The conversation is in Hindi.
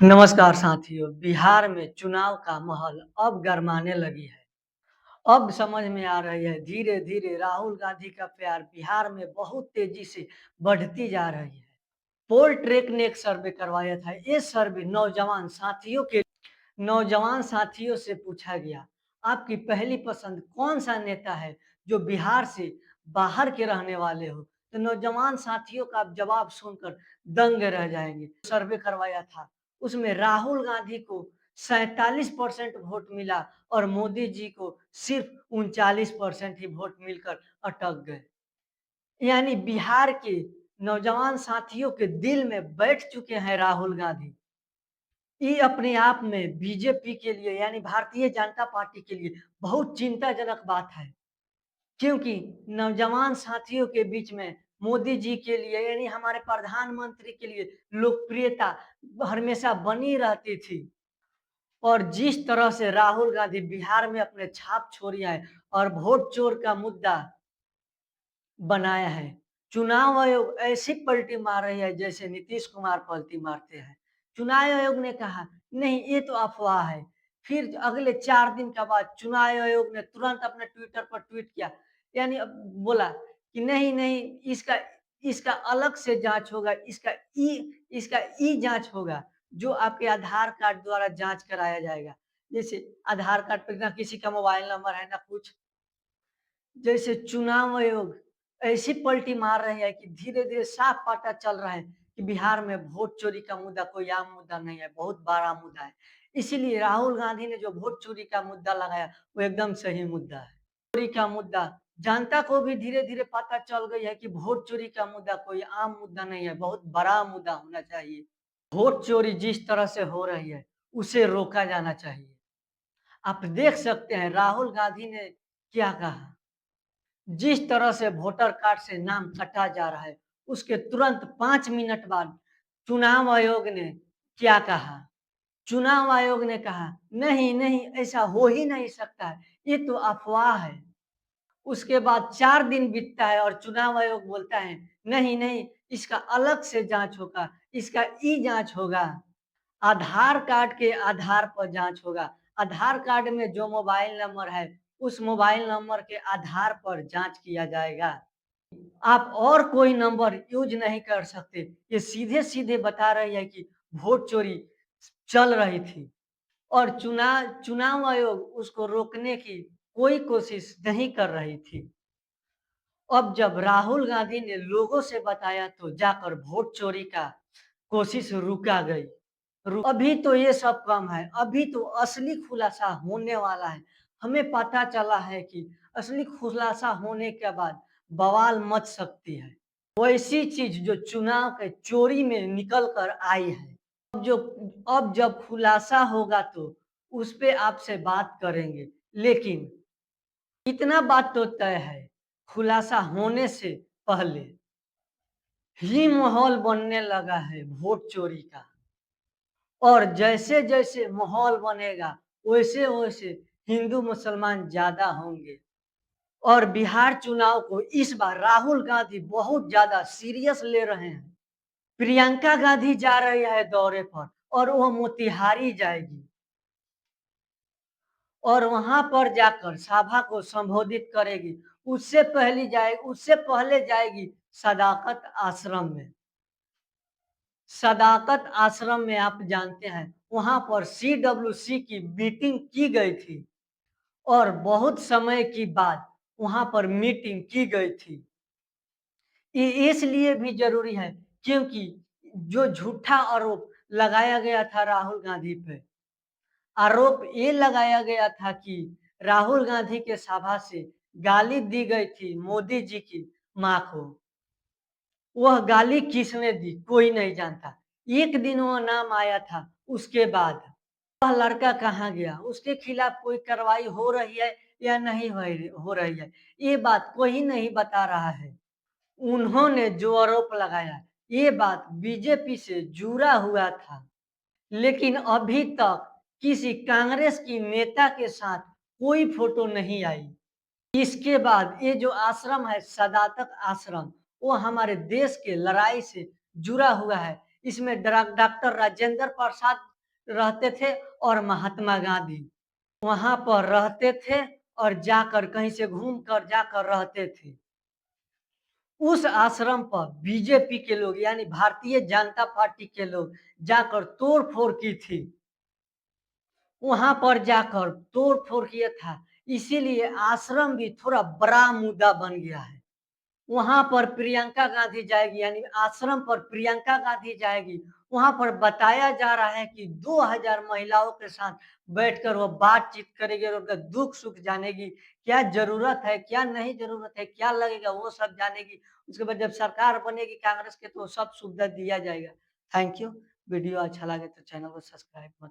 नमस्कार साथियों, बिहार में चुनाव का माहौल अब गरमाने लगी है। अब समझ में आ रही है धीरे-धीरे राहुल गांधी का प्यार बिहार में बहुत तेजी से बढ़ती जा रही है। पोल ट्रैक ने एक सर्वे करवाया था। ये सर्वे नौजवान साथियों से पूछा गया, आपकी पहली पसंद कौन-सा नेता है जो बिहार से बाहर के रहने वाले हो? तो नौजवान साथियों का जवाब सुनकर दंग रह जाएँगे। सर्वे करवाया था, उसमें राहुल गांधी को 47% वोट मिला और मोदी जी को सिर्फ 39% ही वोट मिलकर अटक गए। यानी बिहार के नौजवान साथियों के दिल में बैठ चुके हैं राहुल गांधी। ये अपने आप में बीजेपी के लिए यानी भारतीय जनता पार्टी के लिए बहुत चिंताजनक बात है, क्योंकि नौजवान साथियों के बीच में मोदी जी के लिए यानी हमारे प्रधानमंत्री के लिए लोकप्रियता हमेशा बनी रहती थी। और जिस तरह से राहुल गांधी बिहार में अपने छाप छोड़ी है और वोट चोर का मुद्दा बनाया है। चुनाव आयोग ऐसी पलटी मार रही है जैसे नीतीश कुमार पलटी मारते हैं। चुनाव आयोग ने कहा नहीं ये तो अफवाह है। फिर अगले 4 दिन के बाद चुनाव आयोग ने तुरंत अपने ट्विटर पर ट्वीट किया, यानी बोला कि नहीं नहीं इसका इसका अलग से जांच होगा, इसका ई जांच होगा, जो आपके आधार कार्ड द्वारा जांच कराया जाएगा। जैसे आधार कार्ड पे ना किसी का मोबाइल नंबर है ना कुछ। जैसे चुनाव आयोग ऐसी पलटी मार रहे हैं कि धीरे-धीरे साफ पता चल रहा है कि बिहार में वोट चोरी का मुद्दा कोई आम मुद्दा नहीं है, बहुत बड़ा मुद्दा है। इसीलिए राहुल गांधी ने जो वोट चोरी का मुद्दा लगाया, वो एकदम सही मुद्दा है। चोरी का मुद्दा जनता को भी धीरे-धीरे पता चल गई है कि वोट चोरी का मुद्दा कोई आम मुद्दा नहीं है, बहुत बड़ा मुद्दा होना चाहिए। वोट चोरी जिस तरह से हो रही है, उसे रोका जाना चाहिए। आप देख सकते हैं राहुल गांधी ने क्या कहा। जिस तरह से वोटर कार्ड से नाम कटा जा रहा है, उसके तुरंत 5 मिनट बाद चुनाव आयोग ने क्या कहा? चुनाव आयोग ने कहा, नहीं, नहीं, ऐसा हो ही नहीं सकता है, ये तो अफ़वाह है। उसके बाद 4 दिन बीतता है और चुनाव आयोग बोलता है, नहीं, नहीं, इसका अलग से जाँच होगा, इसका ई-जाँच होगा। आधार कार्ड के आधार पर जाँच होगा। आधार कार्ड में जो मोबाइल नंबर है, उस मोबाइल नंबर के आधार पर जाँच किया जाएगा। आप और कोई नंबर यूज़ नहीं कर सकते। ये सीधे-सीधे बता रही है कि वोट चोरी चल रही थी और चुनाव आयोग उसको रोकने की कोई कोशिश नहीं कर रही थी। अब जब राहुल गांधी ने लोगों से बताया तो जाकर वोट चोरी का कोशिश रुका गई। अभी तो ये सब कम है, अभी तो असली खुलासा होने वाला है। हमें पता चला है कि असली खुलासा होने के बाद बवाल मच सकती है। वैसी चीज जो चुनाव के चोरी में निकल कर आई है। अब जो अब जब खुलासा होगा तो उस पे आपसे बात करेंगे। लेकिन इतना बात तो तय है, खुलासा होने से पहले ही माहौल बनने लगा है वोट चोरी का। और जैसे-जैसे माहौल बनेगा, वैसे-वैसे हिंदू मुसलमान ज़्यादा होंगे। और बिहार चुनाव को इस बार राहुल गांधी बहुत ज़्यादा सीरियस ले रहे हैं। प्रियंका गांधी जा रही है दौरे पर और वो मोतिहारी जाएगी और वहां पर जाकर सभा को संबोधित करेगी। उससे पहले जाएगी सदाकत आश्रम में। सदाकत आश्रम में आप जानते हैं, वहां पर सीडब्ल्यूसी की मीटिंग की गई थी और बहुत समय की बाद वहां पर मीटिंग की गई थी। ये इसलिए भी जरूरी है क्योंकि जो झूठा आरोप लगाया गया था राहुल गांधी पे, आरोप ये लगाया गया था कि राहुल गांधी के सभा से गाली दी गई थी मोदी जी की मां को। वह गाली किसने दी कोई नहीं जानता। एक दिन वो नाम आया था, उसके बाद वह लड़का कहाँ गया, उसके खिलाफ कोई कार्रवाई हो रही है या नहीं हो रही है, ये बात कोई नहीं बता रहा है। उन्होंने जो आरोप लगाया, ये बात बीजेपी से जुड़ा हुआ था, लेकिन अभी तक किसी कांग्रेस की नेता के साथ कोई फोटो नहीं आई। इसके बाद ये जो आश्रम है सदाकत आश्रम, वो हमारे देश के लड़ाई से जुड़ा हुआ है। इसमें डॉक्टर राजेंद्र प्रसाद रहते थे और महात्मा गांधी वहां पर रहते थे और जाकर कहीं से घूम कर जाकर रहते थे। उस आश्रम पर बीजेपी के लोग यानी भारतीय जनता पार्टी के लोग जाकर तोड़-फोड़ की थी। वहाँ पर जाकर तोड़-फोड़ किया था, इसीलिए आश्रम भी थोड़ा बड़ा मुद्दा बन गया है। वहाँ पर प्रियंका गांधी जाएगी यानी आश्रम पर प्रियंका गांधी जाएगी। वहाँ पर बताया जा रहा है कि 2000 महिलाओं के साथ बैठकर वो बातचीत करेगी और उनका दुख-सुख जानेगी। क्या ज़रूरत है, क्या नहीं ज़रूरत है, क्या लगेगा वो सब जानेगी। उसके बाद जब सरकार बनेगी कांग्रेस की तो सब सुविधा दिया जाएगा। Thank you. वीडियो अच्छा लगे तो चैनल को सब्सक्राइब मत